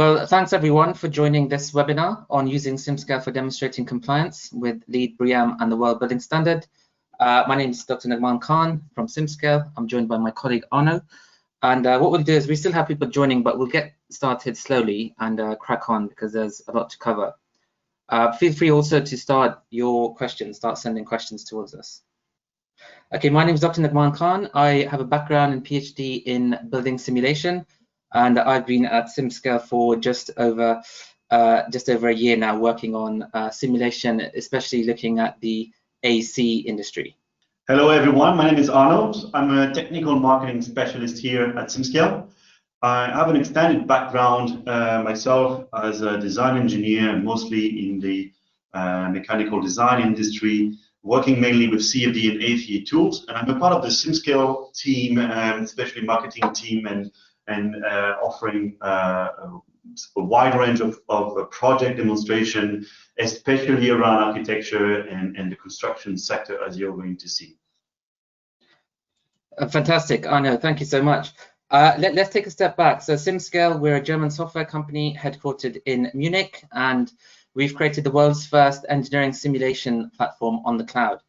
Well, thanks everyone for joining this webinar on using SimScale for demonstrating compliance with LEED, BREEAM and the World Building Standard. My name is Dr. Nagman Khan from SimScale. I'm joined by my colleague Arnold. And what we'll do is we still have people joining, but we'll get started slowly and crack on because there's a lot to cover. Feel free also to start your questions, start sending questions towards us. Okay, my name is Dr. Nagman Khan. I have a background in PhD in building simulation, and I've been at SimScale for just over a year now, working on simulation, especially looking at the AC industry. Hello everyone, my name is Arnold. I'm a technical marketing specialist here at SimScale. I have an extended background myself as a design engineer, mostly in the mechanical design industry, working mainly with CFD and AFE tools. And I'm a part of the SimScale team, especially marketing team, and offering a wide range of project demonstration, especially around architecture and the construction sector, as you're going to see. Fantastic, Arno, thank you so much. Let's take a step back. So SimScale, we're a German software company headquartered in Munich, and we've created the world's first engineering simulation platform on the cloud.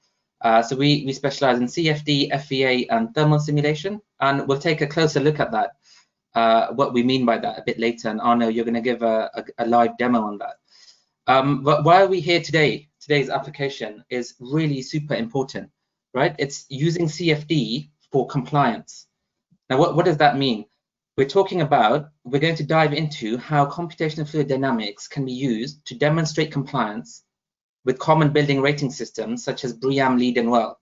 So we specialize in CFD, FEA, and thermal simulation, and we'll take a closer look at that. What we mean by that a bit later, and Arno, you're going to give a live demo on that. But why are we here today? Today's application is really super important, right? It's using CFD for compliance. Now, what does that mean? We're going to dive into how computational fluid dynamics can be used to demonstrate compliance with common building rating systems such as BREEAM, LEED, and WELL.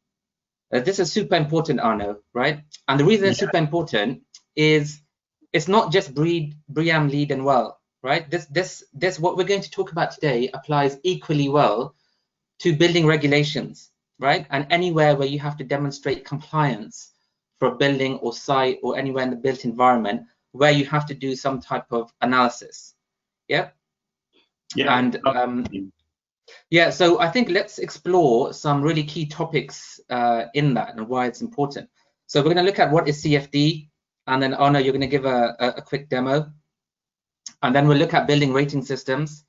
This is super important, Arno, right? And the reason it's super important is it's not just BREEAM, LEED, and WELL, right? This what we're going to talk about today applies equally well to building regulations, right? And anywhere where you have to demonstrate compliance for a building or site or anywhere in the built environment where you have to do some type of analysis. Yeah. Yeah. And yeah, so I think let's explore some really key topics in that and why it's important. So we're going to look at what is CFD. And then, Arno, you're going to give a quick demo. And then we'll look at building rating systems.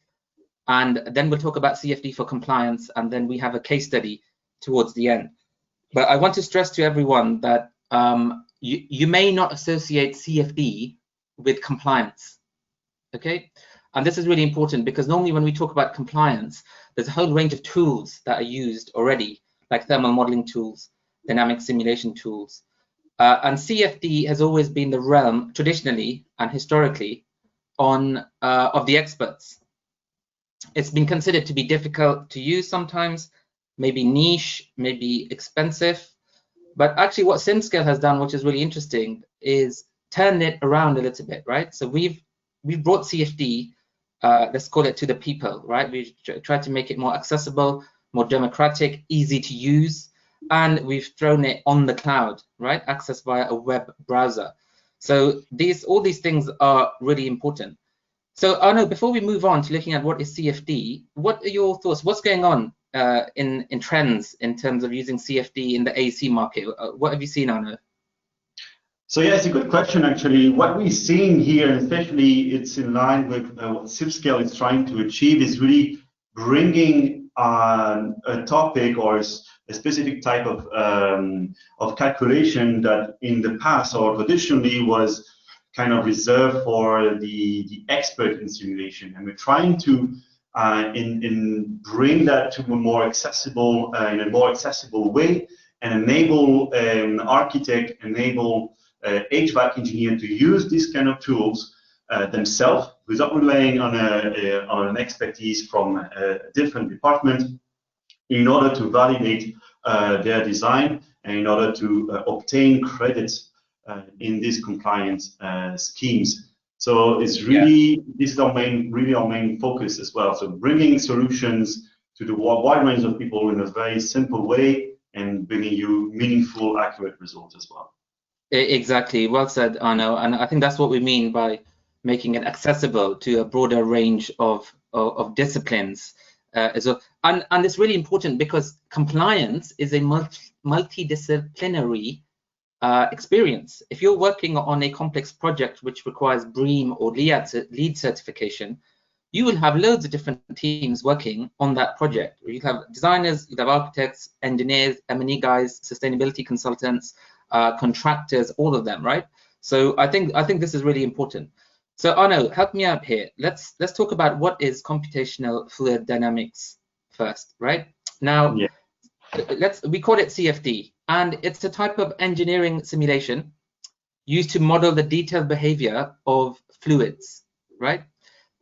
And then we'll talk about CFD for compliance. And then we have a case study towards the end. But I want to stress to everyone that you may not associate CFD with compliance, okay? And this is really important because normally when we talk about compliance, there's a whole range of tools that are used already, like thermal modeling tools, dynamic simulation tools. And CFD has always been the realm, traditionally and historically, of the experts. It's been considered to be difficult to use sometimes, maybe niche, maybe expensive. But actually what SimScale has done, which is really interesting, is turn it around a little bit, right? So we've brought CFD, let's call it, to the people, right? We've tried to make it more accessible, more democratic, easy to use. And we've thrown it on the cloud, right? Access via a web browser. So all these things are really important. So Arno, before we move on to looking at what is CFD, what are your thoughts? What's going on in trends in terms of using CFD in the AC market? What have you seen, Arno? So yeah, it's a good question actually. What we're seeing here, and especially it's in line with what SimScale is trying to achieve, is really bringing a topic or a specific type of calculation that in the past or traditionally was kind of reserved for the expert in simulation, and we're trying to bring that to a more accessible in a more accessible way, and enable an architect, enable HVAC engineer to use these kind of tools themselves without relying on an expertise from a different department, in order to validate their design and in order to obtain credits in these compliance schemes. So it's really, this is our main focus as well. So bringing solutions to the wide range of people in a very simple way and bringing you meaningful, accurate results as well. Exactly, well said, Arno. And I think that's what we mean by making it accessible to a broader range of disciplines. As well. And it's really important because compliance is a multidisciplinary experience. If you're working on a complex project which requires BREEAM or LEED certification, you will have loads of different teams working on that project. You have designers, you have architects, engineers, M&E guys, sustainability consultants, contractors, all of them, right? So I think this is really important. So Arno, help me out here. Let's talk about what is computational fluid dynamics first, right? Now, Yeah. we call it CFD, and it's a type of engineering simulation used to model the detailed behavior of fluids, right?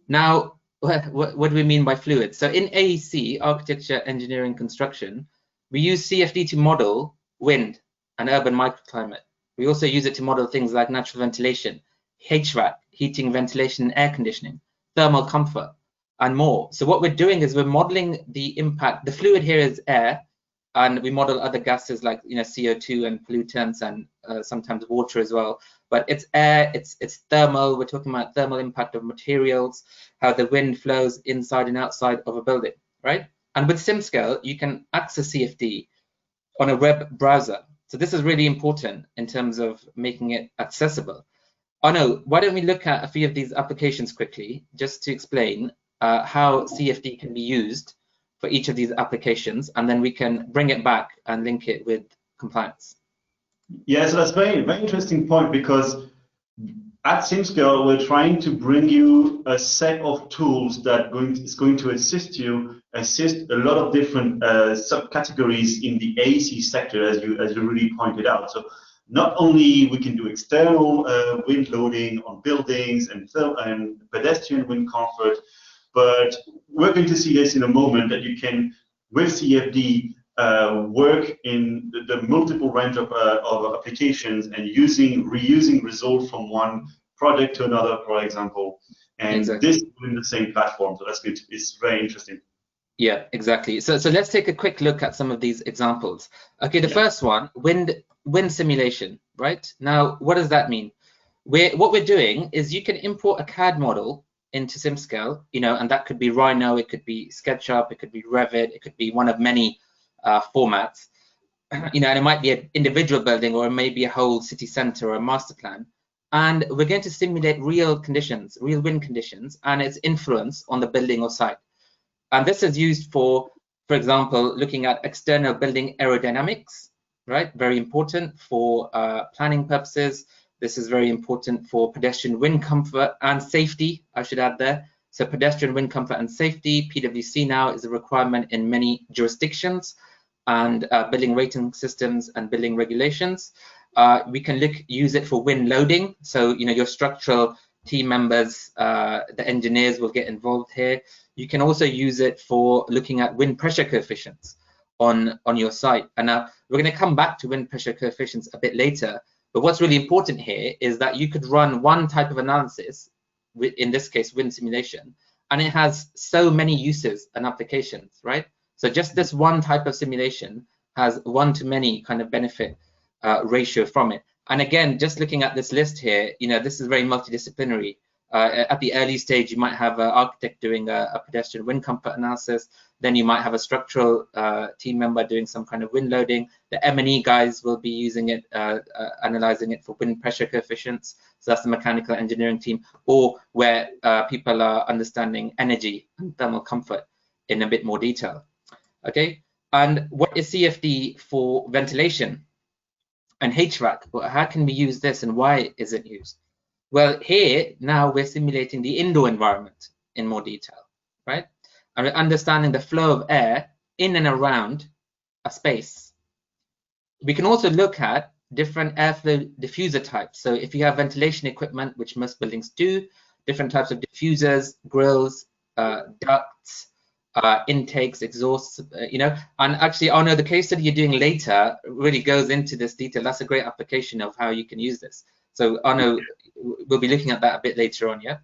Now, what do we mean by fluids? So in AEC, architecture, engineering, construction, we use CFD to model wind and urban microclimate. We also use it to model things like natural ventilation, HVAC, heating, ventilation, air conditioning, thermal comfort, and more. So what we're doing is we're modeling the impact. The fluid here is air, and we model other gases like CO2 and pollutants, and sometimes water as well. But it's air, it's thermal. We're talking about thermal impact of materials, how the wind flows inside and outside of a building, right? And with SimScale, you can access CFD on a web browser. So this is really important in terms of making it accessible. Arno, why don't we look at a few of these applications quickly, just to explain how CFD can be used for each of these applications, and then we can bring it back and link it with compliance. Yeah, so that's very interesting point, because at SimScale, we're trying to bring you a set of tools that is going to assist a lot of different subcategories in the AEC sector, as you really pointed out. So not only we can do external wind loading on buildings and pedestrian wind comfort, but we're going to see this in a moment, that you can, with CFD, work in the multiple range of applications and reusing results from one project to another, for example, and exactly. This in the same platform. So that's good. It's very interesting. Yeah, exactly. So let's take a quick look at some of these examples. Okay, the first one, wind simulation, right? Now, what does that mean? What we're doing is you can import a CAD model into SimScale, and that could be Rhino, it could be SketchUp, it could be Revit, it could be one of many formats, and it might be an individual building, or maybe a whole city center or a master plan. And we're going to simulate real conditions, real wind conditions, and its influence on the building or site. And this is used for example, looking at external building aerodynamics, right? Very important for planning purposes. This is very important for pedestrian wind comfort and safety, I should add there. So pedestrian wind comfort and safety, PwC now is a requirement in many jurisdictions, and building rating systems and building regulations. We can use it for wind loading. So, your structural team members, the engineers will get involved here. You can also use it for looking at wind pressure coefficients on your site. And now we're going to come back to wind pressure coefficients a bit later. But what's really important here is that you could run one type of analysis, in this case, wind simulation, and it has so many uses and applications, right? So just this one type of simulation has one-to-many kind of benefit ratio from it. And again, just looking at this list here, this is very multidisciplinary. At the early stage, you might have an architect doing a pedestrian wind comfort analysis. Then you might have a structural team member doing some kind of wind loading. The M&E guys will be using it, analyzing it for wind pressure coefficients. So that's the mechanical engineering team, or where people are understanding energy and thermal comfort in a bit more detail. Okay, and what is CFD for ventilation and HVAC? Well, how can we use this, and why is it used? Well, here now we're simulating the indoor environment in more detail, right? And we're understanding the flow of air in and around a space. We can also look at different airflow diffuser types. So if you have ventilation equipment, which most buildings do, different types of diffusers, grills, ducts, intakes, exhausts, and actually, Arno, the case study you're doing later really goes into this detail. That's a great application of how you can use this. So Arno, we'll be looking at that a bit later on, yeah?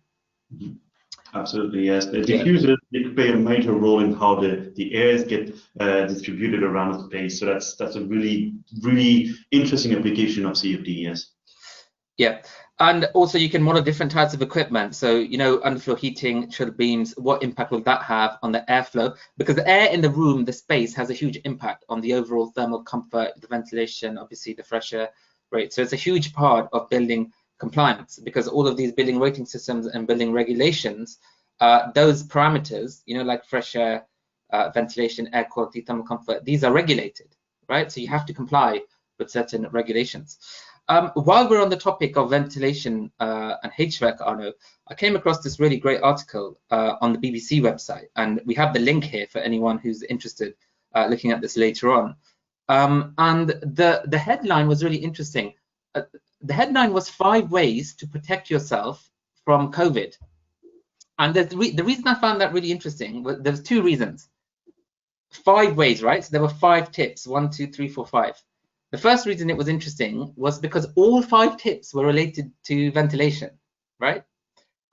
Absolutely, yes. The diffusers, they play a major role in how the airs get distributed around the space. So that's a really, really interesting application of CFD, yes. Yeah, and also you can model different types of equipment. So, underfloor heating, chill beams, what impact will that have on the airflow? Because the air in the room, the space, has a huge impact on the overall thermal comfort, the ventilation, obviously the fresh air, rate. So it's a huge part of building compliance, because all of these building rating systems and building regulations, those parameters, like fresh air, ventilation, air quality, thermal comfort, these are regulated, right? So you have to comply with certain regulations. While we're on the topic of ventilation and HVAC, Arno, I came across this really great article on the BBC website, and we have the link here for anyone who's interested looking at this later on. And the headline was really interesting. The headline was 5 ways to protect yourself from COVID. And the reason I found that really interesting, there's 2 reasons. 5 ways, right? So there were 5 tips, 1, 2, 3, 4, 5. The first reason it was interesting was because all 5 tips were related to ventilation, right?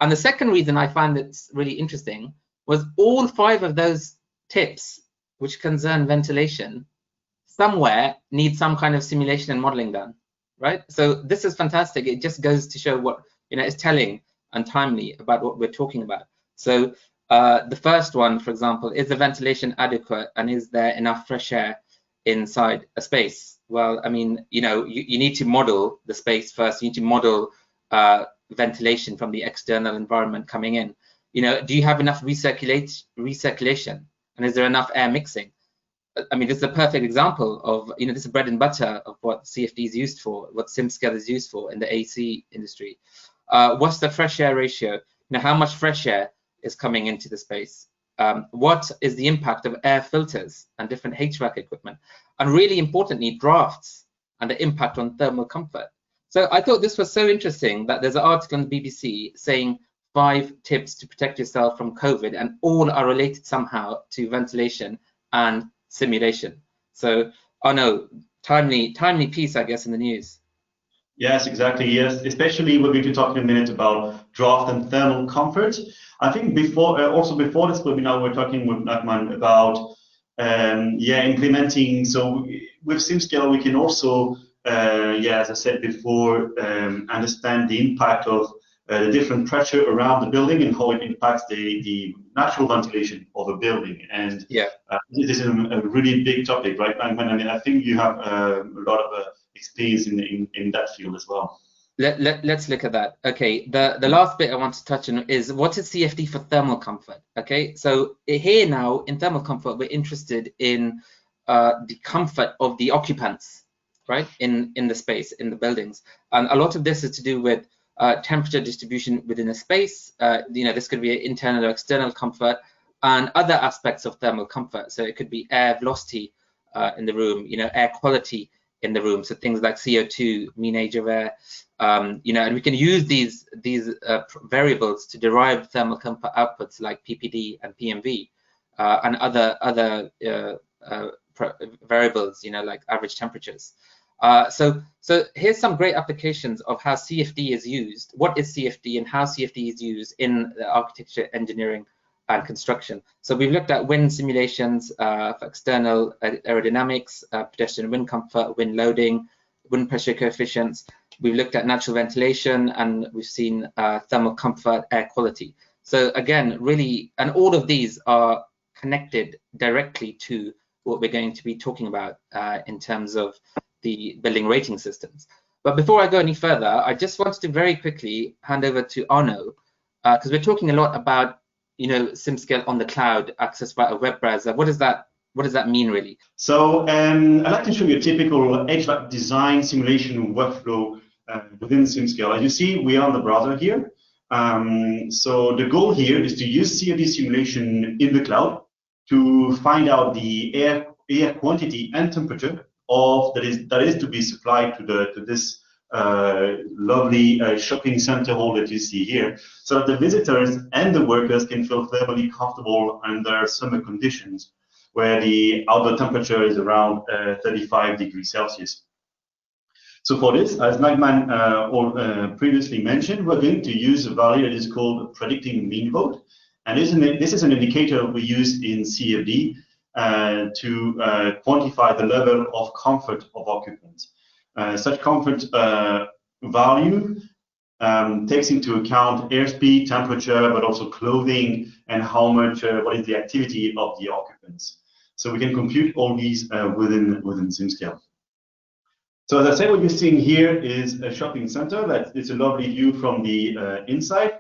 And the second reason I find it's really interesting was all 5 of those tips, which concern ventilation, somewhere need some kind of simulation and modeling done, right? So this is fantastic. It just goes to show what, it's telling and timely about what we're talking about. So the first one, for example, is the ventilation adequate, and is there enough fresh air inside a space? Well, I mean, you need to model the space first. You need to model ventilation from the external environment coming in. Do you have enough recirculation? And is there enough air mixing? I mean, this is a perfect example of, this is bread and butter of what CFD is used for, what SimScale is used for in the AC industry. What's the fresh air ratio? How much fresh air is coming into the space? What is the impact of air filters and different HVAC equipment? And really importantly, drafts and the impact on thermal comfort. So I thought this was so interesting that there's an article on the BBC saying 5 tips to protect yourself from COVID, and all are related somehow to ventilation and simulation. So, no, timely piece, I guess, in the news. Yes, exactly. Yes, especially we're going to talk in a minute about draft and thermal comfort. I think before this webinar, we're talking with Nachman about implementing. So with SimScale, we can also, as I said before, understand the impact of the different pressure around the building and how it impacts the natural ventilation of a building. And this is a really big topic, right? I mean, I think you have a lot of experience in that field as well. Let's look at that. Okay, the last bit I want to touch on is what is CFD for thermal comfort. Okay, so here now in thermal comfort, we're interested in the comfort of the occupants, right, in the space, in the buildings. And a lot of this is to do with temperature distribution within a space. This could be internal or external comfort, and other aspects of thermal comfort. So it could be air velocity in the room, air quality in the room. So things like CO2, mean age of air, and we can use these variables to derive thermal comfort outputs like PPD and PMV, and other variables, like average temperatures. So here's some great applications of how CFD is used. What is CFD and how CFD is used in the architecture, engineering, and construction. So we've looked at wind simulations for external aerodynamics, pedestrian wind comfort, wind loading, wind pressure coefficients. We've looked at natural ventilation, and we've seen thermal comfort, air quality. So again, really, and all of these are connected directly to what we're going to be talking about in terms of the building rating systems. But before I go any further, I just wanted to very quickly hand over to Arno, because we're talking a lot about SimScale on the cloud, access via a web browser. What does that mean really? So I'd like to show you a typical HVAC design simulation workflow within SimScale. As you see, we are on the browser here. So the goal here is to use CFD simulation in the cloud to find out the air quantity and temperature that is to be supplied to this lovely shopping center hall that you see here, so that the visitors and the workers can feel thermally comfortable under summer conditions, where the outdoor temperature is around 35 degrees Celsius. So for this, as Nagman previously mentioned, we're going to use a value that is called predicting mean vote, and this is an indicator we use in CFD to quantify the level of comfort of occupants. Such comfort value takes into account airspeed, temperature, but also clothing, and how much, what is the activity of the occupants. So we can compute all these within SimScale. So as I said, what you're seeing here is a shopping center. It's a lovely view from the inside.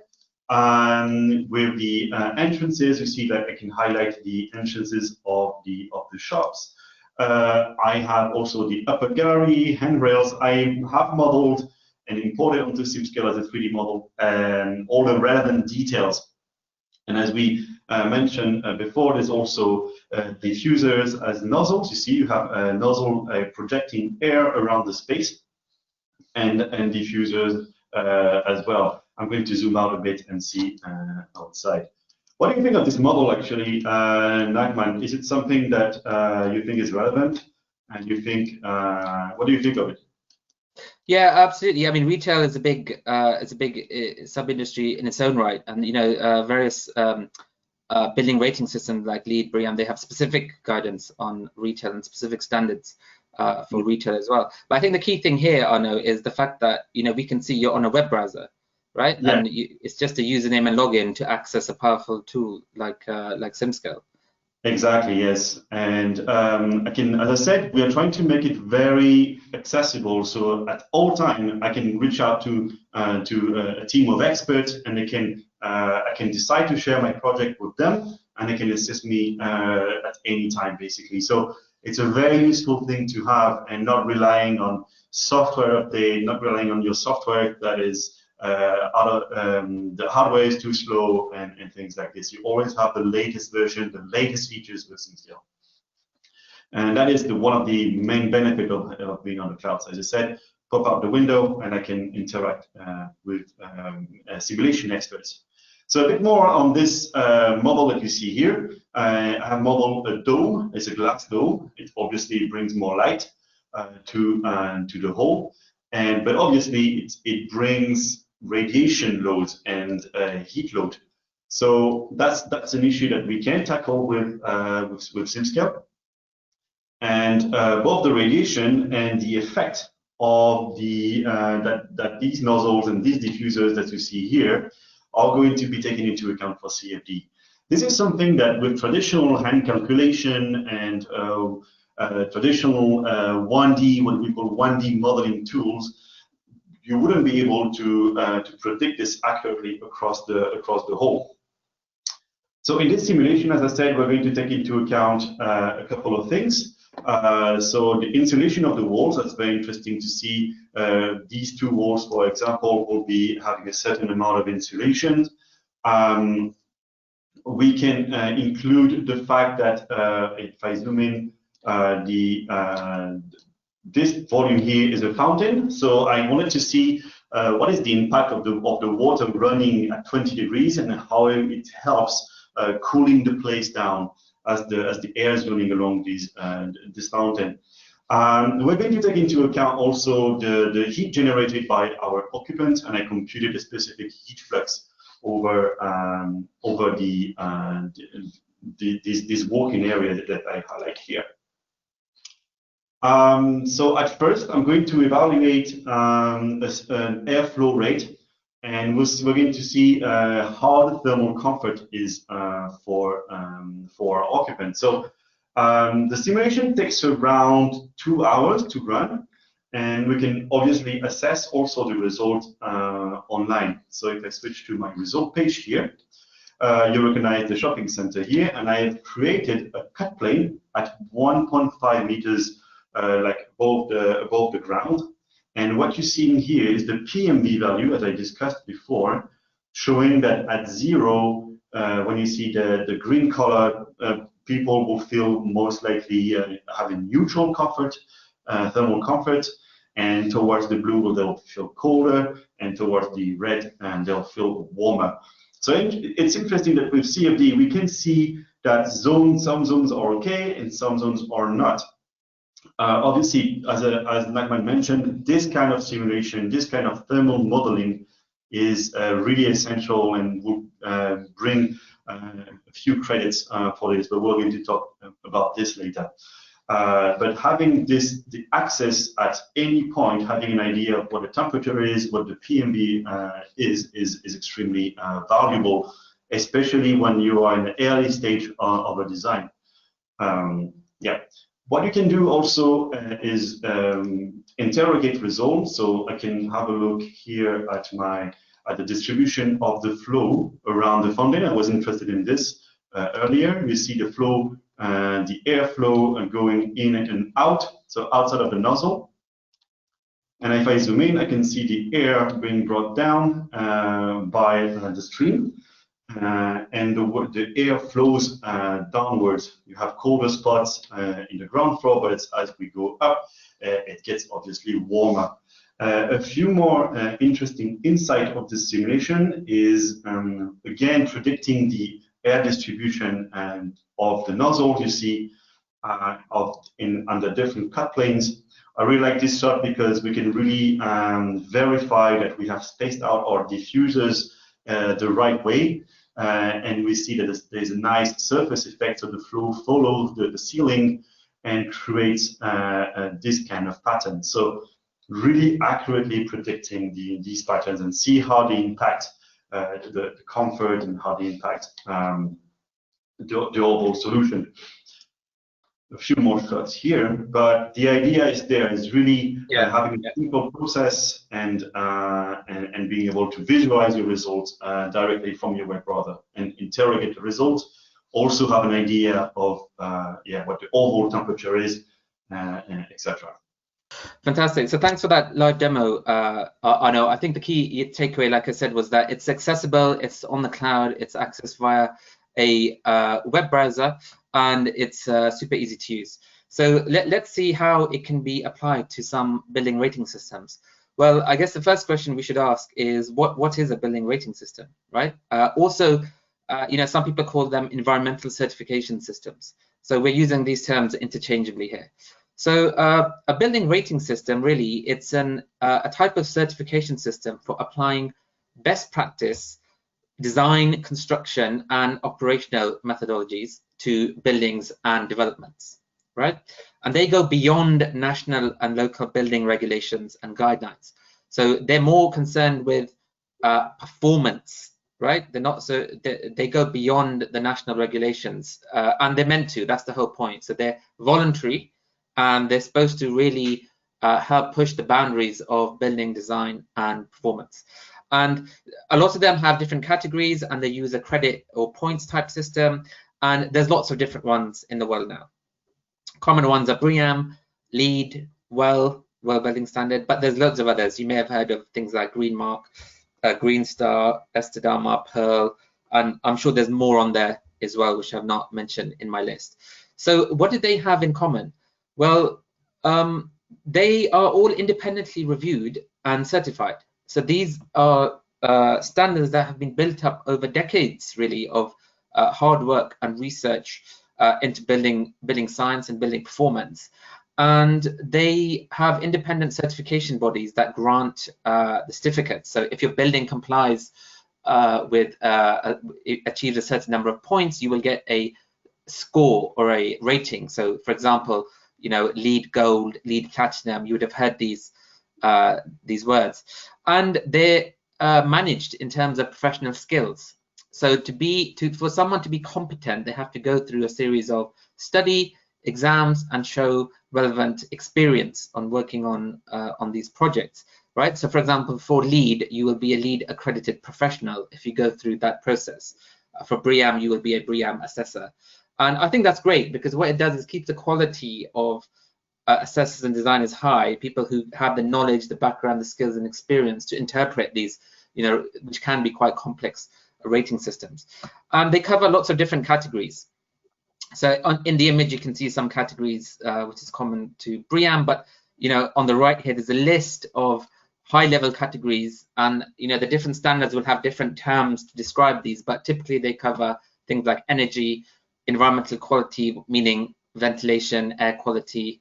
With the entrances, you see that I can highlight the entrances of the shops. I have also the upper gallery, handrails. I have modeled and imported onto SimScale as a 3D model all the relevant details. And as we mentioned before, there's also diffusers as nozzles. You see, you have a nozzle projecting air around the space, and diffusers as well. I'm going to zoom out a bit and see outside. What do you think of this model, actually, Nachman? Is it something that you think is relevant? And you think, what do you think of it? Yeah, absolutely. I mean, retail is a big sub-industry in its own right, and various building rating systems like LEED, BREEAM, they have specific guidance on retail and specific standards for retail as well. But I think the key thing here, Arno, is the fact that we can see you're on a web browser, right? Yeah. And it's just a username and login to access a powerful tool like SimScale. Exactly, yes. And as I said, we are trying to make it very accessible. So at all time, I can reach out to a team of experts, and I can decide to share my project with them, and they can assist me at any time, basically. So it's a very useful thing to have, and not relying on software update, not relying on your software that is the hardware is too slow and things like this. You always have the latest version, the latest features with SimScale. And that is one of the main benefits of being on the cloud. So as I said, pop out the window and I can interact with simulation experts. So a bit more on this model that you see here. I have modeled a dome. It's a glass dome. It obviously brings more light to the hole. But obviously it brings radiation load and heat load. So that's an issue that we can tackle with SimScale. And both the radiation and the effect of that these nozzles and these diffusers that you see here are going to be taken into account for CFD. This is something that with traditional hand calculation and traditional 1D, what we call 1D modeling tools, you wouldn't be able to predict this accurately across the whole. So in this simulation, as I said, we're going to take into account a couple of things. So the insulation of the walls, that's very interesting to see. These two walls, for example, will be having a certain amount of insulation. We can include the fact that if I zoom in, this volume here is a fountain. So I wanted to see what is the impact of the water running at 20 degrees and how it helps cooling the place down as the air is running along this fountain. We're going to take into account also the heat generated by our occupants, and I computed a specific heat flux over this walking area that I highlight here. So at first, I'm going to evaluate an airflow rate, and we're going to see how the thermal comfort is for our occupants. So the simulation takes around 2 hours to run, and we can obviously assess also the result online. So if I switch to my result page here, you recognize the shopping center here, and I have created a cut plane at 1.5 meters like above the ground. And what you see in here is the PMV value, as I discussed before, showing that at 0, when you see the green color, people will feel most likely having neutral comfort, thermal comfort, and towards the blue, they'll feel colder, and towards the red, and they'll feel warmer. So it's interesting that with CFD, we can see that some zones are okay, and some zones are not. Obviously, as Nachman mentioned, this kind of simulation, this kind of thermal modeling is really essential and will bring a few credits for this, but we're going to talk about this later. But having the access at any point, having an idea of what the temperature is, what the PMV is extremely valuable, especially when you are in the early stage of a design. Yeah. What you can do also is interrogate results. So I can have a look here at the distribution of the flow around the fountain. I was interested in this earlier. You see the flow, the airflow going in and out, so outside of the nozzle. And if I zoom in, I can see the air being brought down by the stream. And the air flows downwards. You have colder spots in the ground floor, but as we go up, it gets obviously warmer. A few more interesting insight of this simulation is, again, predicting the air distribution of the nozzle. You see under different cut planes. I really like this shot because we can really verify that we have spaced out our diffusers the right way. And we see that there's a nice surface effect, so the flow follows the ceiling and creates this kind of pattern. So really accurately predicting these patterns and see how they impact the comfort and how they impact the overall solution. A few more shots here, but the idea is really having a simple process and being able to visualize your results directly from your web browser and interrogate the results. Also have an idea of what the overall temperature is, etc. Fantastic. So thanks for that live demo, Arno. I think the key takeaway, like I said, was that it's accessible, it's on the cloud, it's accessed via a web browser, and it's super easy to use. So let's see how it can be applied to some building rating systems. Well, I guess the first question we should ask is what is a building rating system, right? Also, some people call them environmental certification systems. So we're using these terms interchangeably here. So a building rating system, really, it's a type of certification system for applying best practice design, construction, and operational methodologies to buildings and developments, right? And they go beyond national and local building regulations and guidelines. So they're more concerned with performance, right? They're not so they go beyond the national regulations, and they're meant to. That's the whole point. So they're voluntary, and they're supposed to really help push the boundaries of building design and performance. And a lot of them have different categories, and they use a credit or points type system. And there's lots of different ones in the world now. Common ones are BREEAM, LEED, World Building Standard, but there's loads of others. You may have heard of things like Green Mark, Green Star, Estadama, Pearl, and I'm sure there's more on there as well, which I've not mentioned in my list. So what do they have in common? Well, they are all independently reviewed and certified. So these are standards that have been built up over decades, really, of hard work and research into building science and building performance. And they have independent certification bodies that grant the certificates. So if your building complies it achieves a certain number of points, you will get a score or a rating. So for example, LEED Gold, LEED Platinum, you would have heard these words. And they're managed in terms of professional skills. So for someone to be competent, they have to go through a series of study, exams, and show relevant experience on working on these projects, right? So for example, for LEED, you will be a LEED accredited professional if you go through that process. For BREEAM, you will be a BREEAM assessor. And I think that's great, because what it does is keep the quality of assessors and designers high, people who have the knowledge, the background, the skills and experience to interpret these, which can be quite complex rating systems. And they cover lots of different categories. So in the image, you can see some categories, which is common to BREEAM, but on the right here, there's a list of high-level categories, and the different standards will have different terms to describe these, but typically they cover things like energy, environmental quality, meaning ventilation, air quality,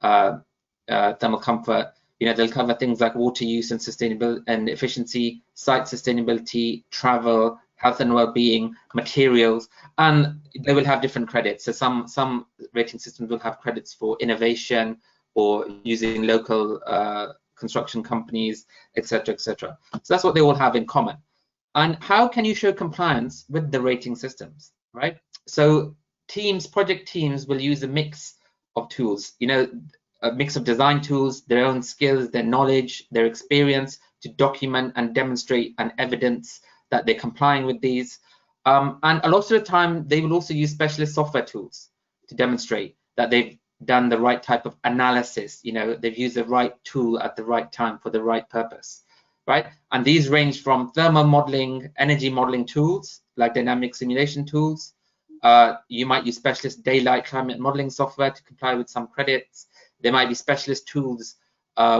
thermal comfort. They'll cover things like water use and sustainability and efficiency, site sustainability, travel, health and well-being, materials, and they will have different credits. So some rating systems will have credits for innovation or using local construction companies, etc., etc. So that's what they all have in common. And how can you show compliance with the rating systems, right? So project teams will use a mix of tools. a mix of design tools, their own skills, their knowledge, their experience to document and demonstrate and evidence that they're complying with these. And a lot of the time, they will also use specialist software tools to demonstrate that they've done the right type of analysis. You know, they've used the right tool at the right time for the right purpose, right? And these range from thermal modeling, energy modeling tools, like dynamic simulation tools. You might use specialist daylight climate modeling software to comply with some credits. There might be specialist tools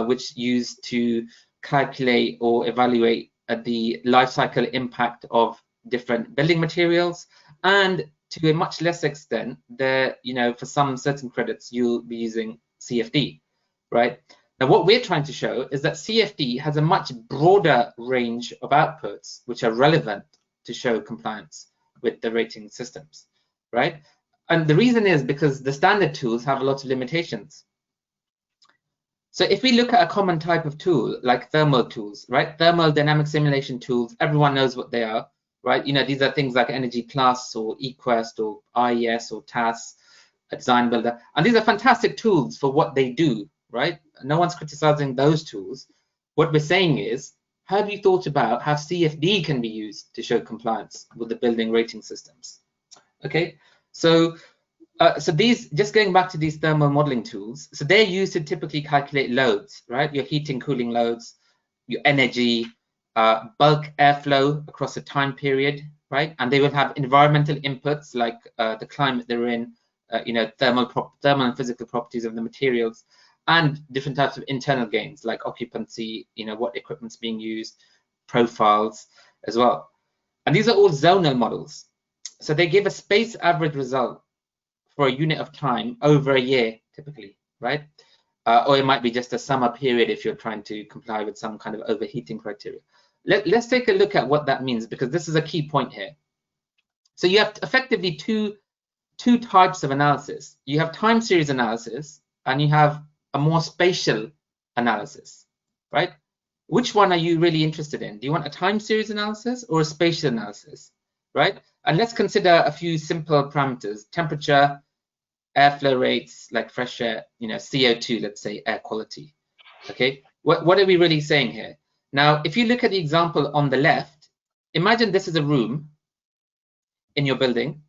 which use to calculate or evaluate the life cycle impact of different building materials, and to a much less extent, for some certain credits, you'll be using CFD, right? Now, what we're trying to show is that CFD has a much broader range of outputs which are relevant to show compliance with the rating systems, right? And the reason is because the standard tools have a lot of limitations. So if we look at a common type of tool, like thermal tools, right? Thermal dynamic simulation tools, everyone knows what they are, right? You know, these are things like Energy Plus or eQuest or IES or TAS, a design builder. And these are fantastic tools for what they do, right? No one's criticizing those tools. What we're saying is, have you thought about how CFD can be used to show compliance with the building rating systems? Okay, so these, just going back to these thermal modeling tools, so they're used to typically calculate loads, right? Your heating, cooling loads, your energy, bulk airflow across a time period, right? And they will have environmental inputs like the climate they're in, thermal and physical properties of the materials, and different types of internal gains like occupancy, what equipment's being used, profiles as well. And these are all zonal models. So they give a space average result for a unit of time over a year, typically, right? Or it might be just a summer period if you're trying to comply with some kind of overheating criteria. Let's take a look at what that means, because this is a key point here. So you have effectively two types of analysis. You have time series analysis, and you have a more spatial analysis, right? Which one are you really interested in? Do you want a time series analysis or a spatial analysis, right? And let's consider a few simple parameters: temperature, airflow rates, like fresh air, CO2, let's say air quality. Okay, what are we really saying here? Now, if you look at the example on the left, imagine this is a room in your building,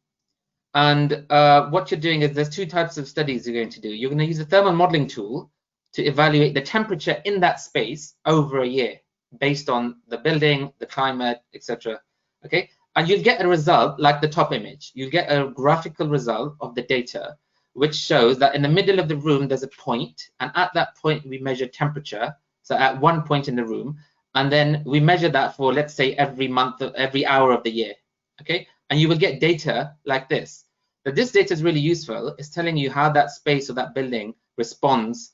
and what you're doing is there's two types of studies you're going to do. You're going to use a thermal modeling tool to evaluate the temperature in that space over a year based on the building, the climate, etc. Okay, and you'll get a result like the top image. You'll get a graphical result of the data, which shows that in the middle of the room there's a point, and at that point we measure temperature. So at one point in the room, and then we measure that for, let's say, every month, every hour of the year. Okay, and you will get data like this. But this data is really useful. It's telling you how that space or that building responds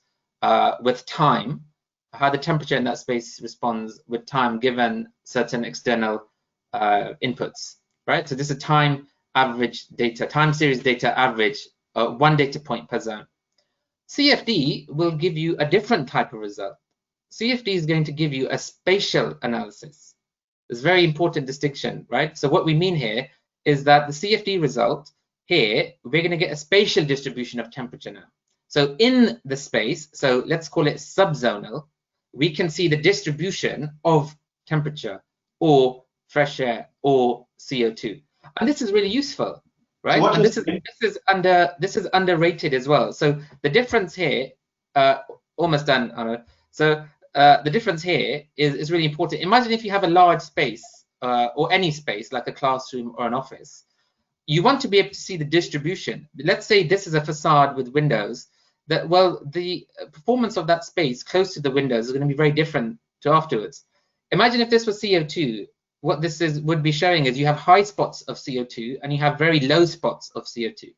with time, how the temperature in that space responds with time given certain external inputs, right? So this is time average data, time series data average, one data point per zone. CFD will give you a different type of result. CFD is going to give you a spatial analysis. It's a very important distinction, right? So what we mean here is that the CFD result here, we're going to get a spatial distribution of temperature now. So in the space, so let's call it subzonal, we can see the distribution of temperature or fresh air or CO2. And this is really useful, right? So and this is underrated as well. So the difference here, almost done, Arnold. So the difference here is really important. Imagine if you have a large space or any space like a classroom or an office. You want to be able to see the distribution. Let's say this is a facade with windows. That, well, the performance of that space close to the windows is going to be very different to afterwards. Imagine if this was CO2. What this would be showing is you have high spots of CO2 and you have very low spots of CO2.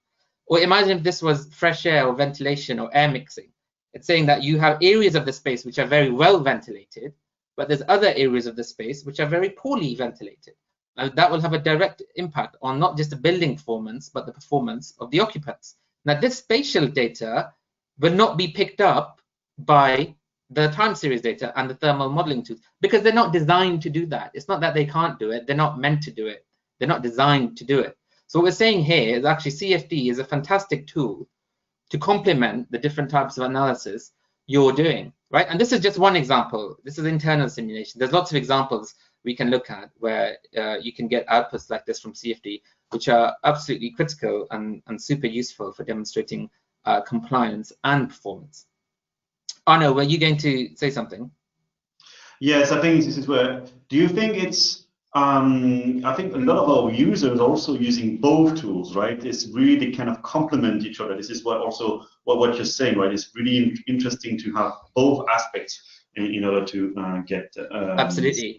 Or imagine if this was fresh air or ventilation or air mixing. It's saying that you have areas of the space which are very well ventilated, but there's other areas of the space which are very poorly ventilated. And that will have a direct impact on not just the building performance, but the performance of the occupants. Now, this spatial data will not be picked up by the time series data and the thermal modeling tools, because they're not designed to do that. It's not that they can't do it. They're not meant to do it. They're not designed to do it. So what we're saying here is actually CFD is a fantastic tool to complement the different types of analysis you're doing, right? And this is just one example. This is internal simulation. There's lots of examples we can look at where you can get outputs like this from CFD, which are absolutely critical and super useful for demonstrating compliance and performance. Arno, were you going to say something? Yes, I think this is where. Do you think it's? I think a lot of our users are also using both tools, right? It's really kind of complement each other. This is what also what you're saying, right? It's really interesting to have both aspects in order to get absolutely.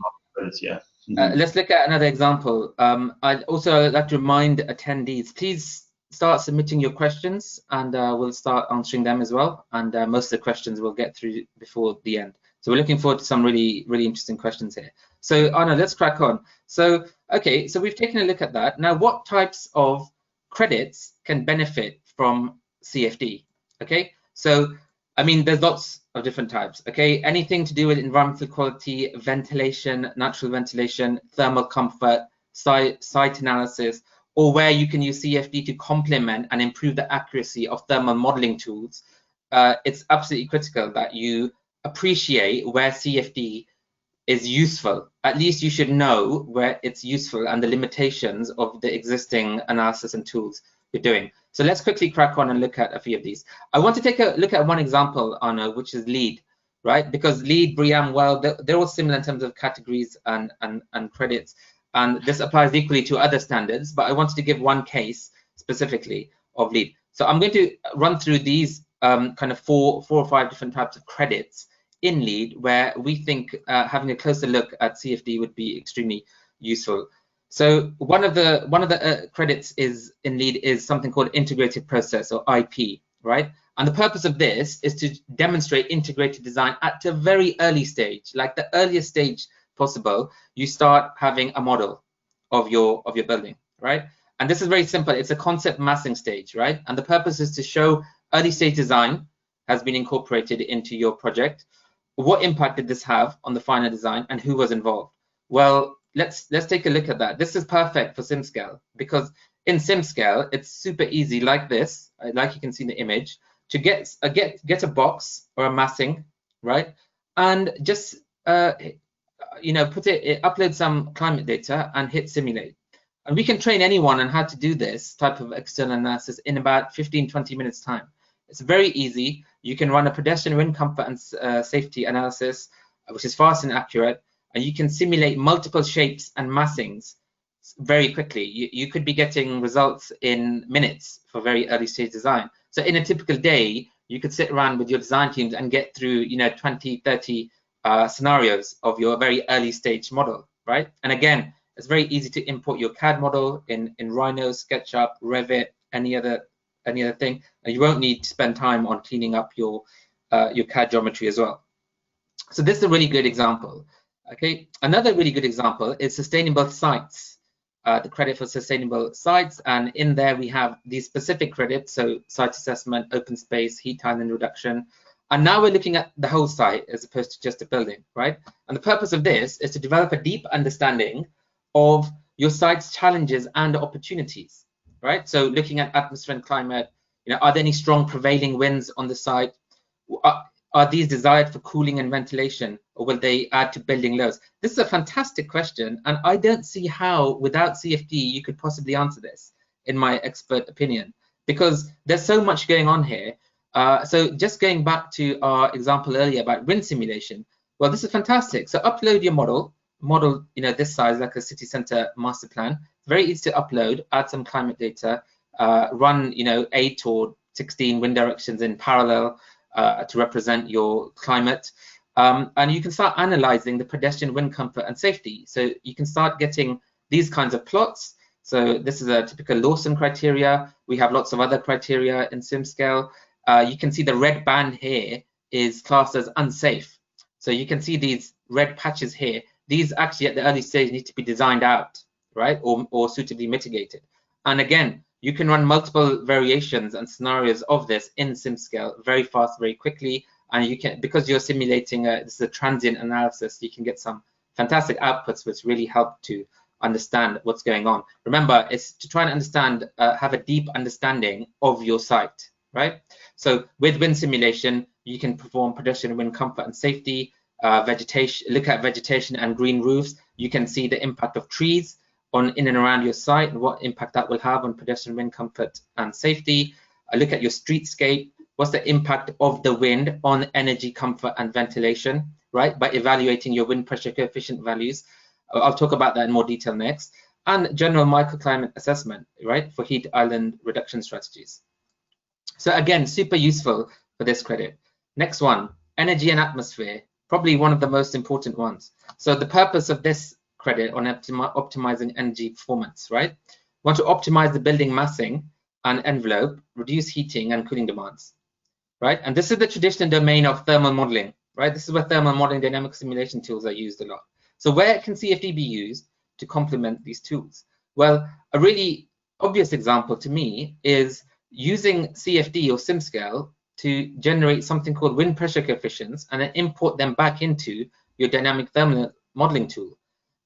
Yeah. Let's look at another example. I'd also like to remind attendees, please start submitting your questions, and we'll start answering them as well. And most of the questions we'll get through before the end. So we're looking forward to some really interesting questions here. So Anna, let's crack on. So, okay, so we've taken a look at that. Now, what types of credits can benefit from CFD? Okay, so I mean, there's lots of different types. Okay, anything to do with environmental quality, ventilation, natural ventilation, thermal comfort, site analysis, or where you can use CFD to complement and improve the accuracy of thermal modeling tools. It's absolutely critical that you appreciate where CFD is useful. At least you should know where it's useful and the limitations of the existing analysis and tools you're doing. So let's quickly crack on and look at a few of these. I want to take a look at one example, Arno, which is LEED, right? Because LEED, BREEAM, well, they're all similar in terms of categories and credits. And this applies equally to other standards, but I wanted to give one case specifically of LEED. So I'm going to run through these kind of four or five different types of credits in LEED where we think having a closer look at CFD would be extremely useful. So one of the credits is in LEED is something called integrated process, or IP, right? And the purpose of this is to demonstrate integrated design at a very early stage, like the earliest stage possible. You start having a model of your building, right? And this is very simple. It's a concept massing stage, right? And the purpose is to show early stage design has been incorporated into your project. What impact did this have on the final design, and who was involved? Well, let's take a look at that. This is perfect for SimScale, because in SimScale it's super easy, like this, like you can see in the image, to get a box or a massing, right? And just upload some climate data and hit simulate. And we can train anyone on how to do this type of external analysis in about 15-20 minutes time. It's very easy. You can run a pedestrian wind comfort and safety analysis, which is fast and accurate, and you can simulate multiple shapes and massings very quickly. You could be getting results in minutes for very early stage design. So in a typical day, you could sit around with your design teams and get through 20, 30 scenarios of your very early stage model, right? And again, it's very easy to import your CAD model in Rhino, SketchUp, Revit, any other thing, and you won't need to spend time on cleaning up your CAD geometry as well. So this is a really good example. Okay, another really good example is sustainable sites. The credit for sustainable sites, and in there we have these specific credits, so site assessment, open space, heat island reduction. And now we're looking at the whole site as opposed to just a building, right? And the purpose of this is to develop a deep understanding of your site's challenges and opportunities, right? So looking at atmosphere and climate, are there any strong prevailing winds on the site? Are these desired for cooling and ventilation, or will they add to building loads? This is a fantastic question, and I don't see how, without CFD, you could possibly answer this, in my expert opinion, because there's so much going on here. So just going back to our example earlier about wind simulation, well, this is fantastic. So upload your model, this size, like a city center master plan. Very easy to upload, add some climate data, run, 8 or 16 wind directions in parallel, to represent your climate, and you can start analyzing the pedestrian wind comfort and safety. So you can start getting these kinds of plots. So this is a typical Lawson criteria. We have lots of other criteria in SimScale. You can see the red band here is classed as unsafe. So you can see these red patches here. These actually at the early stage need to be designed out, right, or suitably mitigated. And again, you can run multiple variations and scenarios of this in SimScale very fast, very quickly, and you can, because you're simulating this is a transient analysis, you can get some fantastic outputs which really help to understand what's going on. Remember, it's to try and understand, have a deep understanding of your site, right? So with wind simulation, you can perform prediction of wind comfort and safety, vegetation, look at vegetation and green roofs. You can see the impact of trees on in and around your site and what impact that will have on pedestrian wind comfort and safety. Look at your streetscape. What's the impact of the wind on energy, comfort, and ventilation, right? By evaluating your wind pressure coefficient values. I'll talk about that in more detail next. And general microclimate assessment, right, for heat island reduction strategies. So again, super useful for this credit. Next one, energy and atmosphere, probably one of the most important ones. So the purpose of this credit on optimizing energy performance, right? Want to optimize the building massing and envelope, reduce heating and cooling demands, right? And this is the traditional domain of thermal modeling, right? This is where thermal modeling dynamic simulation tools are used a lot. So where can CFD be used to complement these tools? Well, a really obvious example to me is using CFD or SimScale to generate something called wind pressure coefficients and then import them back into your dynamic thermal modeling tool.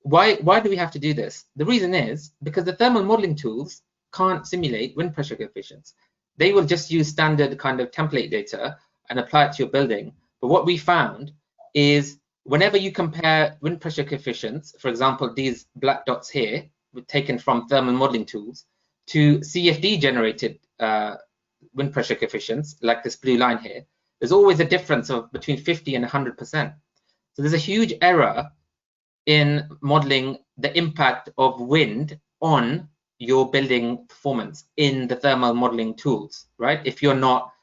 Why do we have to do this? The reason is because the thermal modeling tools can't simulate wind pressure coefficients. They will just use standard kind of template data and apply it to your building. But what we found is whenever you compare wind pressure coefficients, for example, these black dots here, taken from thermal modeling tools, to CFD generated wind pressure coefficients, like this blue line here, there's always a difference of between 50 and 100%. So there's a huge error in modeling the impact of wind on your building performance in the thermal modeling tools, right? If you're not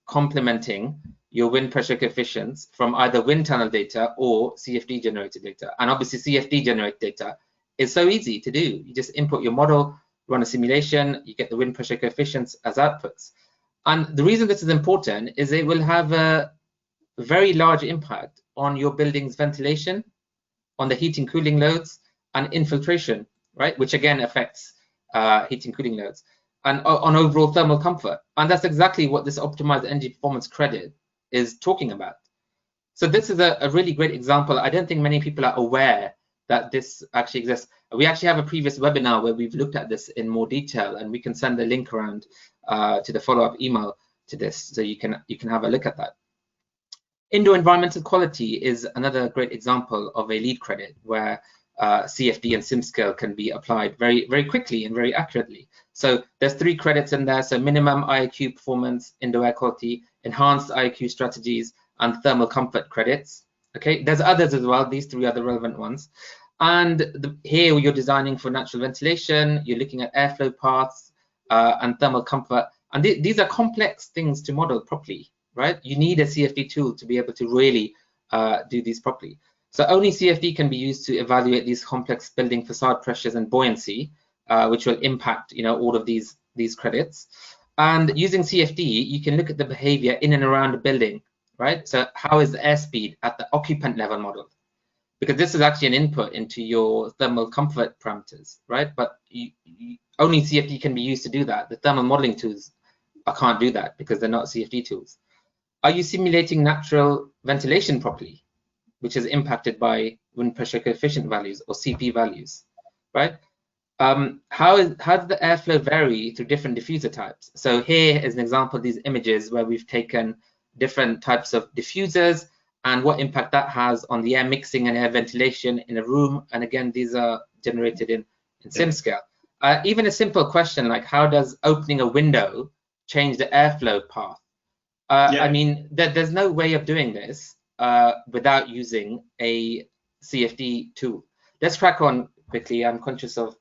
complementing your wind pressure coefficients from either wind tunnel data or CFD generated data. And obviously CFD generated data is so easy to do. You just input your model, run a simulation, you get the wind pressure coefficients as outputs. And the reason this is important is it will have a very large impact on your building's ventilation, on the heating cooling loads, and infiltration, right? Which again affects heating cooling loads, and on overall thermal comfort. And that's exactly what this optimized energy performance credit is talking about. So this is a really great example. I don't think many people are aware that this actually exists. We actually have a previous webinar where we've looked at this in more detail, and we can send the link around to the follow-up email to this, so you can have a look at that. Indoor environmental quality is another great example of a LEED credit where CFD and SimScale can be applied very, very quickly and very accurately. So there's 3 credits in there. So minimum IAQ performance, indoor air quality, enhanced IAQ strategies, and thermal comfort credits. Okay, there's others as well. These 3 are the relevant ones. And here you're designing for natural ventilation, you're looking at airflow paths and thermal comfort. And these are complex things to model properly, right? You need a CFD tool to be able to really do these properly. So only CFD can be used to evaluate these complex building facade pressures and buoyancy, which will impact, all of these credits. And using CFD, you can look at the behavior in and around the building, right? So how is the airspeed at the occupant level modeled? Because this is actually an input into your thermal comfort parameters, right? But only CFD can be used to do that. The thermal modeling tools can't do that because they're not CFD tools. Are you simulating natural ventilation properly, which is impacted by wind pressure coefficient values or CP values, right? How does the airflow vary through different diffuser types? So here is an example of these images where we've taken different types of diffusers and what impact that has on the air mixing and air ventilation in a room. And again, these are generated in SimScale. Even a simple question like how does opening a window change the airflow path? I mean, there's no way of doing this without using a CFD tool. Let's crack on quickly. I'm conscious of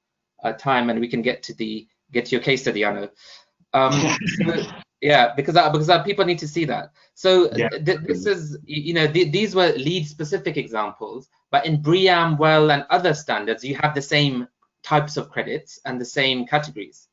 time, and we can get to your case study, Arnold. Yeah, because people need to see that. So this is, these were LEED specific examples, but in BREEAM, WELL, and other standards, you have the same types of credits and the same categories,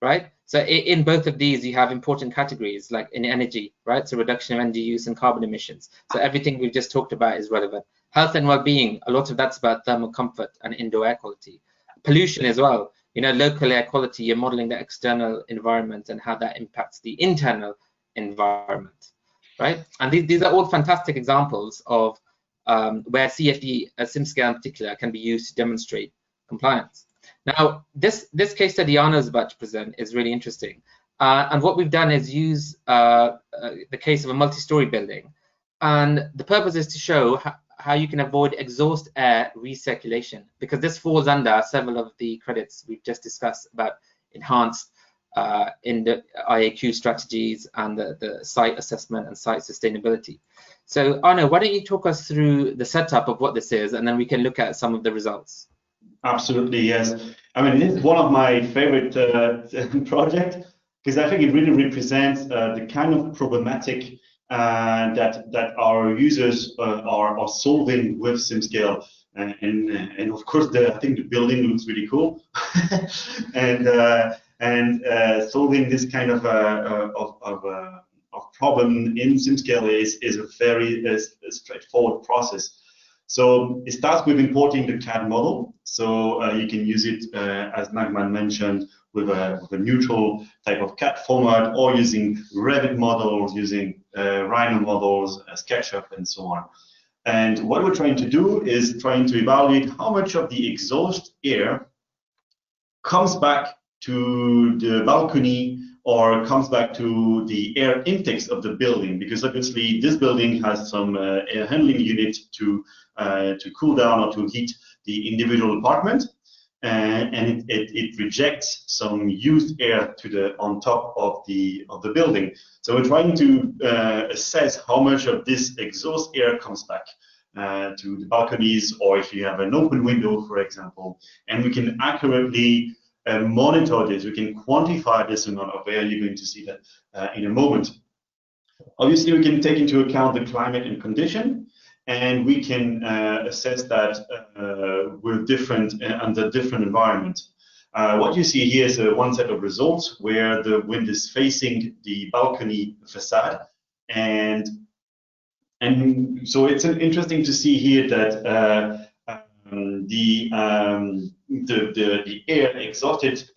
right? So in both of these, you have important categories like in energy, right? So reduction of energy use and carbon emissions. So everything we've just talked about is relevant. Health and well-being, a lot of that's about thermal comfort and indoor air quality. Pollution as well. Local air quality, you're modeling the external environment and how that impacts the internal environment, right? And these are all fantastic examples of where CFD, SimScale in particular, can be used to demonstrate compliance. Now, this case study Arnold is about to present is really interesting. And what we've done is use the case of a multi-story building. And the purpose is to show how you can avoid exhaust air recirculation, because this falls under several of the credits we've just discussed about enhanced in the IAQ strategies and the site assessment and site sustainability. So Arno, why don't you talk us through the setup of what this is, and then we can look at some of the results. Absolutely, yes. I mean, this is one of my favorite projects, because I think it really represents the kind of problematic that our users are solving with SimScale. And of course, I think the building looks really cool, and solving this kind of problem in SimScale is a very straightforward process. So it starts with importing the CAD model. So you can use it, as Nagman mentioned, with a neutral type of CAD format, or using Revit models, using Rhino models, SketchUp, and so on. And what we're trying to do is trying to evaluate how much of the exhaust air comes back to the balcony or comes back to the air intakes of the building, because obviously this building has some air handling unit to cool down or to heat the individual apartment, and it rejects some used air to on top of the building. So we're trying to assess how much of this exhaust air comes back to the balconies, or if you have an open window, for example, and we can accurately monitor this. We can quantify this amount of air. You're going to see that in a moment. Obviously, we can take into account the climate and condition, and we can assess that with under different environments. What you see here is one set of results where the wind is facing the balcony facade, and so it's interesting to see here that the air exhausted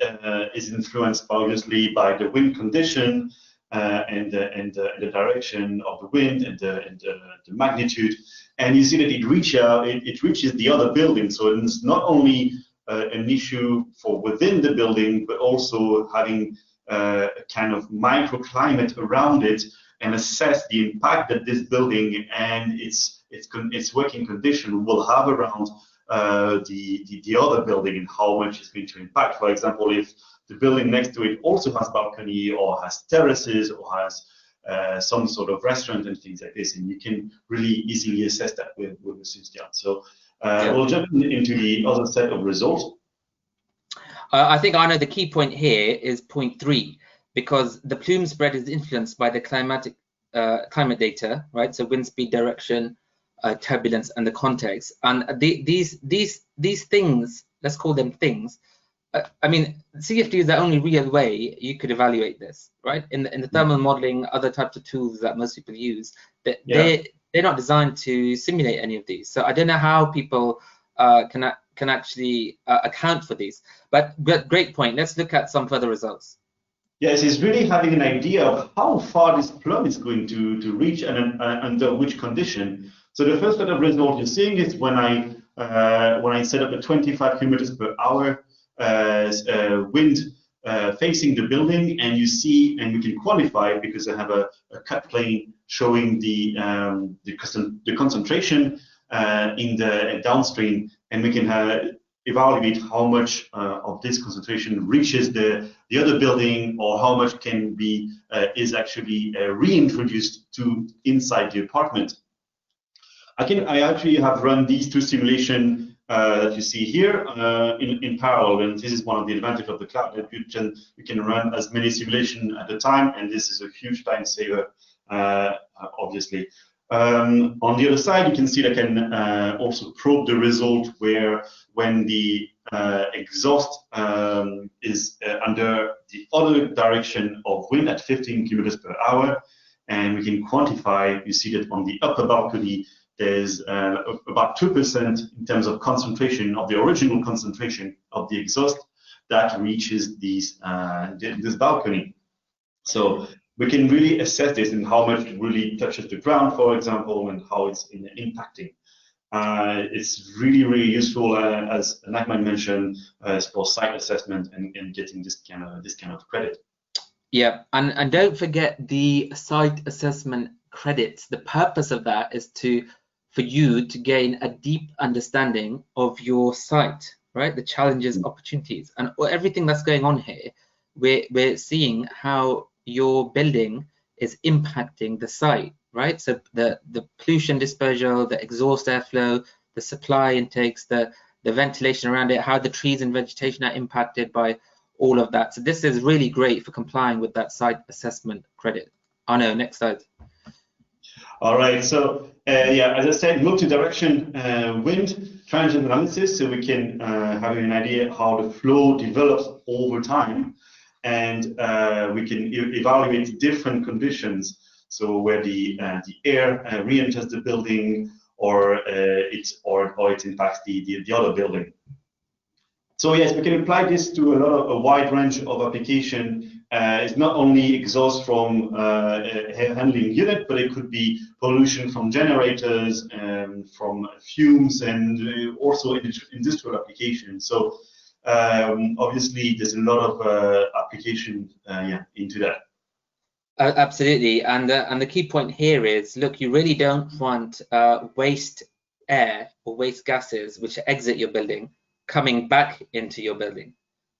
is influenced obviously by the wind condition and the direction of the wind and the magnitude. And you see that it reaches the other building. So it's not only an issue for within the building, but also having a kind of microclimate around it, and assess the impact that this building and its working condition will have around the other building, and how much it's going to impact. For example, if the building next to it also has balcony or has terraces or has some sort of restaurant and things like this, and you can really easily assess that with SimScale. So we'll jump into the other set of results. I think, Arno, the key point here is point 3, because the plume spread is influenced by the climate data, right? So wind speed, direction, turbulence, and the context. And these things, let's call them things. I mean, CFD is the only real way you could evaluate this, right? In the thermal modeling, other types of tools that most people use, they're not designed to simulate any of these. So I don't know how people can actually account for these. But great point. Let's look at some further results. Yes, it's really having an idea of how far this plume is going to reach and under which condition. So the first set of results you're seeing is when I set up a 25 kilometers per hour wind facing the building, and you see, and we can qualify because I have a cut plane showing the concentration in the downstream, and we can evaluate how much of this concentration reaches the other building, or how much can be is actually reintroduced to inside the apartment. I actually have run these two simulations that you see here in parallel, and this is one of the advantages of the cloud, that you can run as many simulations at a time, and this is a huge time saver, obviously. On the other side, you can see that I can also probe the result where when the exhaust is under the other direction of wind at 15 kilometers per hour, and we can quantify. You see that on the upper balcony, there's about 2% in terms of concentration of the original concentration of the exhaust that reaches this balcony. So we can really assess this and how much it really touches the ground, for example, and how it's impacting. It's really, really useful, as Nagman mentioned, for site assessment and getting this kind of credit. Yeah, and don't forget the site assessment credits. The purpose of that is for you to gain a deep understanding of your site, right? The challenges, opportunities, and everything that's going on here. We're seeing how your building is impacting the site, right? So the pollution dispersal, the exhaust airflow, the supply intakes, the ventilation around it, how the trees and vegetation are impacted by all of that. So this is really great for complying with that site assessment credit. Arno, next slide. All right, so yeah, as I said, multi-direction wind transient analysis, so we can have an idea how the flow develops over time, and we can evaluate different conditions. So where the air re-enters the building, or it impacts the other building. So yes, we can apply this to a wide range of application. It's not only exhaust from air handling unit, but it could be pollution from generators and from fumes, and also industrial applications. So obviously, there's a lot of application into that. Absolutely, and the key point here is, look, you really don't want waste air or waste gases which exit your building coming back into your building,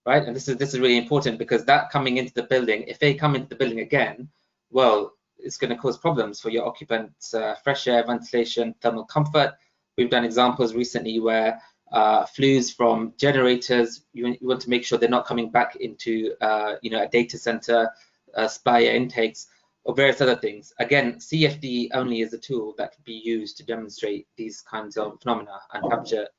right? And this is really important, because that coming into the building, if they come into the building again, well, it's going to cause problems for your occupants, fresh air, ventilation, thermal comfort. We've done examples recently where flues from generators, you want to make sure they're not coming back into a data center, spy intakes, or various other things. Again, CFD only is a tool that can be used to demonstrate these kinds of phenomena and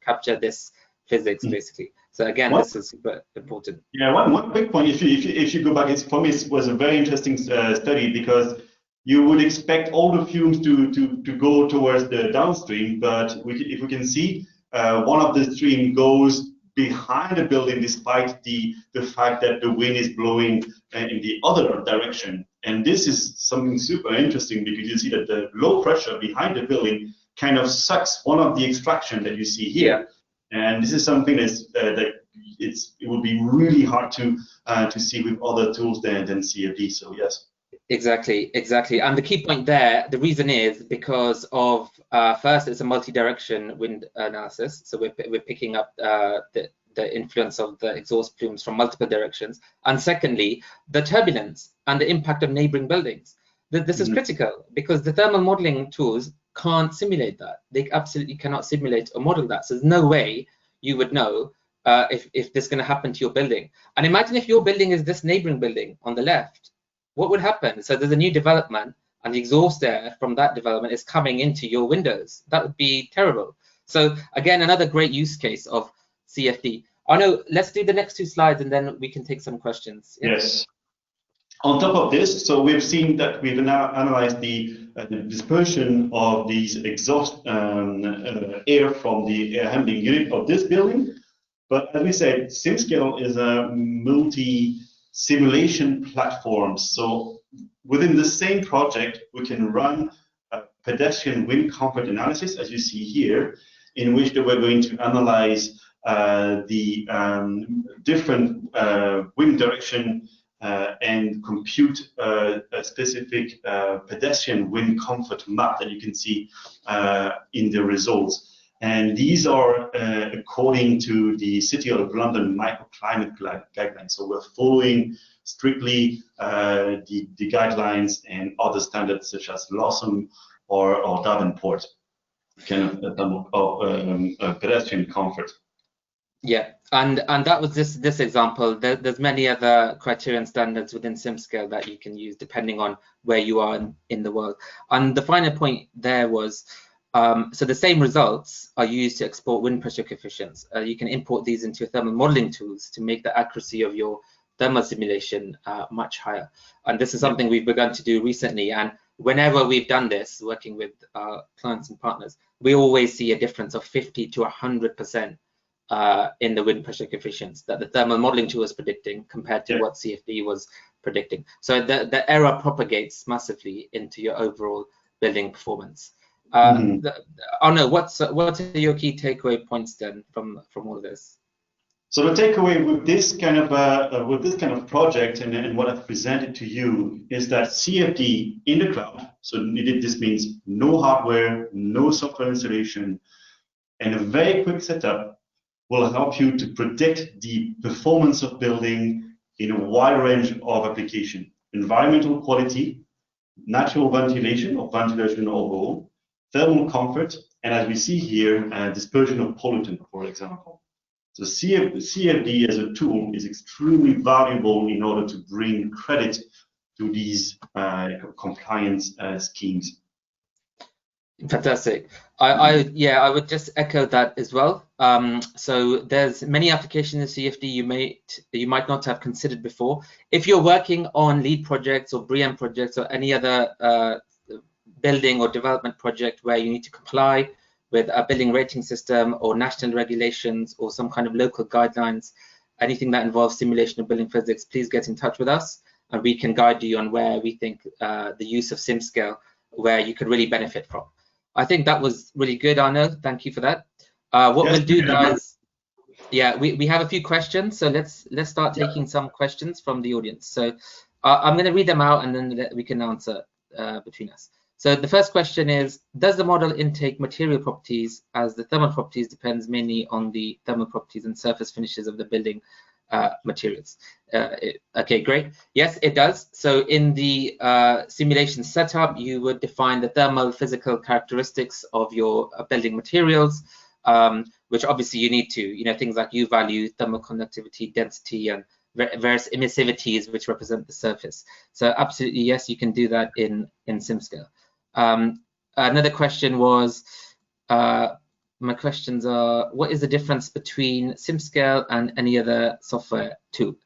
capture this physics, basically. So again, this is super important. Yeah, one quick point. If you go back, for me, it was a very interesting study, because you would expect all the fumes to go towards the downstream, but if we can see, one of the stream goes behind the building, despite the fact that the wind is blowing in the other direction. And this is something super interesting, because you see that the low pressure behind the building kind of sucks one of the extraction that you see here. And this is something that it would be really hard to see with other tools than CFD. So yes. Exactly. And the key point there, the reason is because of first, it's a multi-direction wind analysis, so we're picking up the influence of the exhaust plumes from multiple directions, and secondly, the turbulence and the impact of neighboring buildings. This is critical, because the thermal modeling tools can't simulate that. They absolutely cannot simulate or model that. So there's no way you would know if this is going to happen to your building. And imagine if your building is this neighboring building on the left. What would happen? So there's a new development, and the exhaust air from that development is coming into your windows. That would be terrible. So again, another great use case of CFD. Arno, let's do the next two slides, and then we can take some questions. Yes. On top of this, so we've seen that we've now analyzed the dispersion of these exhaust air from the air handling unit of this building. But as we said, SimScale is a multi-simulation platform. So within the same project, we can run a pedestrian wind comfort analysis, as you see here, in which we're going to analyze the different wind direction and compute a specific pedestrian wind comfort map that you can see in the results. And these are according to the City of London microclimate guidelines. So we're following strictly the guidelines and other standards such as Lawson or Davenport, kind of pedestrian comfort. Yeah, and that was this example. There's many other criterion standards within SimScale that you can use depending on where you are in the world. And the final point there was, so the same results are used to export wind pressure coefficients. You can import these into your thermal modeling tools to make the accuracy of your thermal simulation much higher. And this is something we've begun to do recently. And whenever we've done this, working with clients and partners, we always see a difference of 50 to 100% in the wind pressure coefficients that the thermal modeling tool was predicting compared to what CFD was predicting. So the error propagates massively into your overall building performance. Arno, what are your key takeaway points then from all of this? So the takeaway with this kind of project and what I've presented to you is that CFD in the cloud. So this means no hardware, no software installation, and a very quick setup will help you to predict the performance of building in a wide range of application: environmental quality, natural ventilation or ventilation overall, thermal comfort, and as we see here, dispersion of pollutant, for example. So CFD as a tool is extremely valuable in order to bring credit to these compliance schemes. Fantastic. I would just echo that as well. So there's many applications in CFD you might not have considered before. If you're working on LEED projects or BREEAM projects or any other building or development project where you need to comply with a building rating system or national regulations or some kind of local guidelines, anything that involves simulation of building physics, please get in touch with us and we can guide you on where we think the use of SimScale, where you could really benefit from. I think that was really good, Arnold. Thank you for that. What we'll do now is, we have a few questions, so let's start taking some questions from the audience. So I'm going to read them out and then we can answer between us. So the first question is, does the model intake material properties, as the thermal properties depends mainly on the thermal properties and surface finishes of the building materials? Okay, great. Yes, it does. So in the simulation setup, you would define the thermal physical characteristics of your building materials, which obviously you need to, things like U value, thermal conductivity, density, and various emissivities which represent the surface. So absolutely, yes, you can do that in SimScale. Another question was, my questions are, what is the difference between SimScale and any other software tool?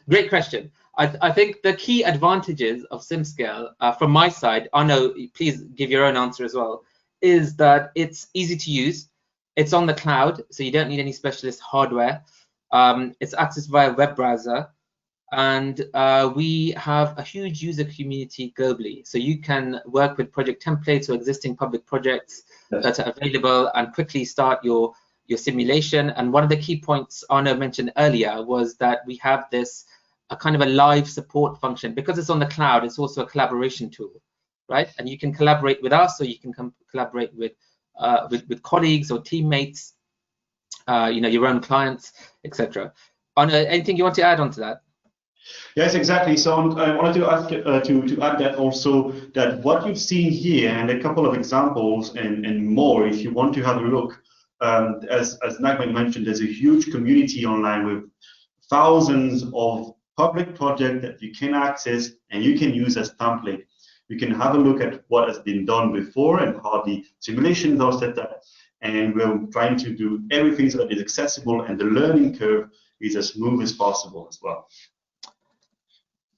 Great question. I think the key advantages of SimScale, from my side, Arno, please give your own answer as well, is that it's easy to use. It's on the cloud, so you don't need any specialist hardware. It's accessed via web browser. And we have a huge user community globally. So you can work with project templates or existing public projects that are available and quickly start your simulation. And one of the key points Arno mentioned earlier was that we have this kind of a live support function. Because it's on the cloud, it's also a collaboration tool, right? And you can collaborate with us, or you can collaborate with colleagues or teammates, your own clients, etc. Arno, anything you want to add on to that? Yes, exactly. So I wanted to ask to add that also, that what you've seen here and a couple of examples and more, if you want to have a look, as Nagman mentioned, there's a huge community online with thousands of public projects that you can access and you can use as template. You can have a look at what has been done before and how the simulations are set up. And we're trying to do everything so that it's accessible and the learning curve is as smooth as possible as well.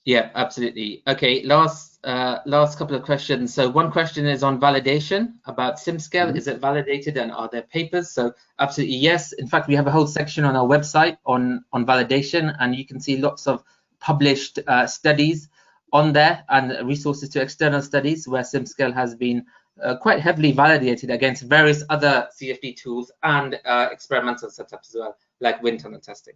Yeah, absolutely. Okay, last couple of questions. So one question is on validation about SimScale. Is it validated and are there papers? So absolutely yes. In fact, we have a whole section on our website on validation, and you can see lots of published studies on there and resources to external studies where SimScale has been quite heavily validated against various other CFD tools and experimental setups as well, like wind tunnel testing.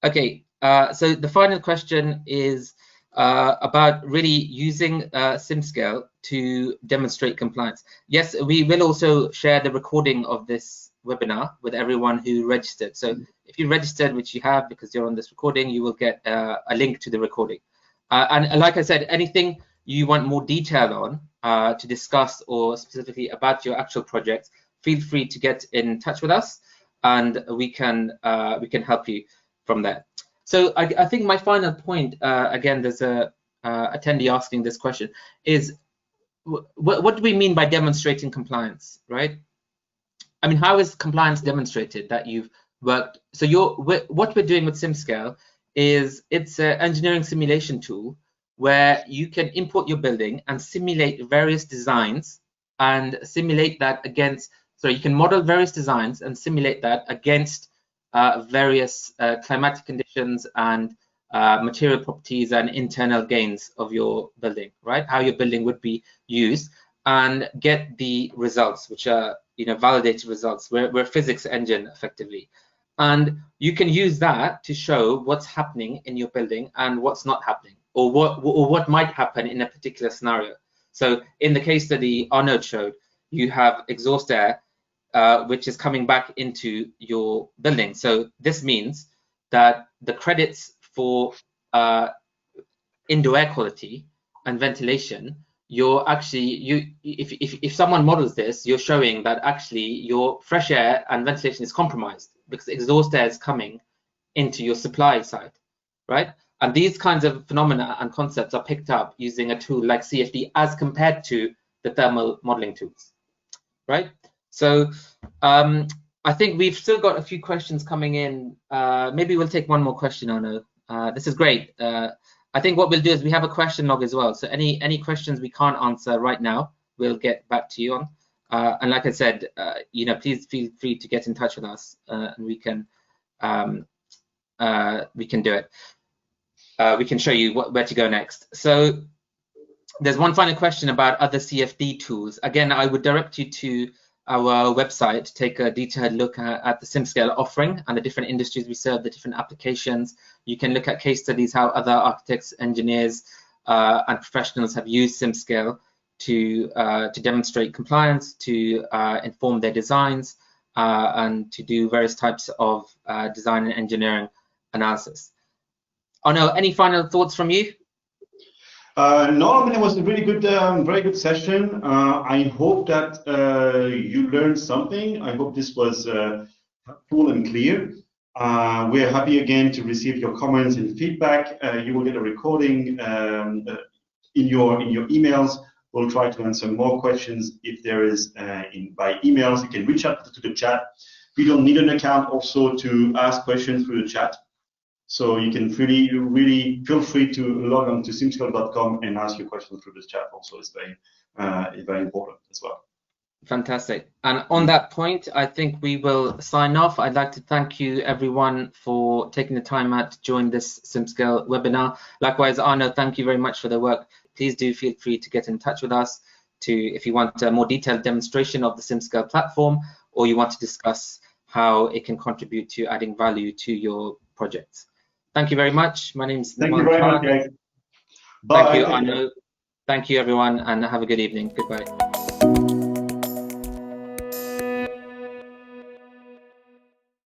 Okay, so the final question is about really using SimScale to demonstrate compliance. Yes, we will also share the recording of this webinar with everyone who registered. So if you registered, which you have because you're on this recording, you will get a link to the recording. And like I said, anything you want more detail on to discuss or specifically about your actual project, feel free to get in touch with us and we can help you from there. So I think my final point, again, there's a attendee asking this question, is what do we mean by demonstrating compliance, right? I mean, how is compliance demonstrated that you've worked? So what we're doing with SimScale is it's an engineering simulation tool where you can import your building and simulate various designs and simulate that against, so you can model various designs and simulate that against various climatic conditions and material properties and internal gains of your building, right? How your building would be used, and get the results, which are validated results. We're a physics engine effectively, And you can use that to show what's happening in your building and what's not happening, or what might happen in a particular scenario. So in the case study Arnold showed, you have exhaust air which is coming back into your building. So this means that the credits for indoor air quality and ventilation, you're actually, if someone models this, you're showing that actually your fresh air and ventilation is compromised because exhaust air is coming into your supply side, right? And these kinds of phenomena and concepts are picked up using a tool like CFD as compared to the thermal modeling tools, right? So I think we've still got a few questions coming in. Maybe we'll take one more question, Arno. This is great. I think what we'll do is we have a question log as well. So any questions we can't answer right now, we'll get back to you on. And like I said, you know, please feel free to get in touch with us, and we can do it. We can show you where to go next. So there's one final question about other CFD tools. Again, I would direct you to our website to take a detailed look at the SimScale offering and the different industries we serve, the different applications. You can look at case studies, how other architects, engineers, and professionals have used SimScale to demonstrate compliance, to inform their designs, and to do various types of design and engineering analysis. Arno, any final thoughts from you? No, I mean, it was a really good, very good session. I hope that you learned something. I hope this was helpful and clear. We are happy again to receive your comments and feedback. You will get a recording in your emails. We'll try to answer more questions if there is by emails. You can reach out to the chat. We don't need an account also to ask questions through the chat. So you can really feel free to log on to simscale.com and ask your questions through this chat. Also, it's very important as well. Fantastic. And on that point, I think we will sign off. I'd like to thank you everyone for taking the time out to join this SimScale webinar. Likewise, Arno, thank you very much for the work. Please do feel free to get in touch with us if you want a more detailed demonstration of the SimScale platform, or you want to discuss how it can contribute to adding value to your projects. Thank you very much. My name is Thank you very much, guys. Bye. Thank you, Arno. Thank you, everyone, and have a good evening. Goodbye.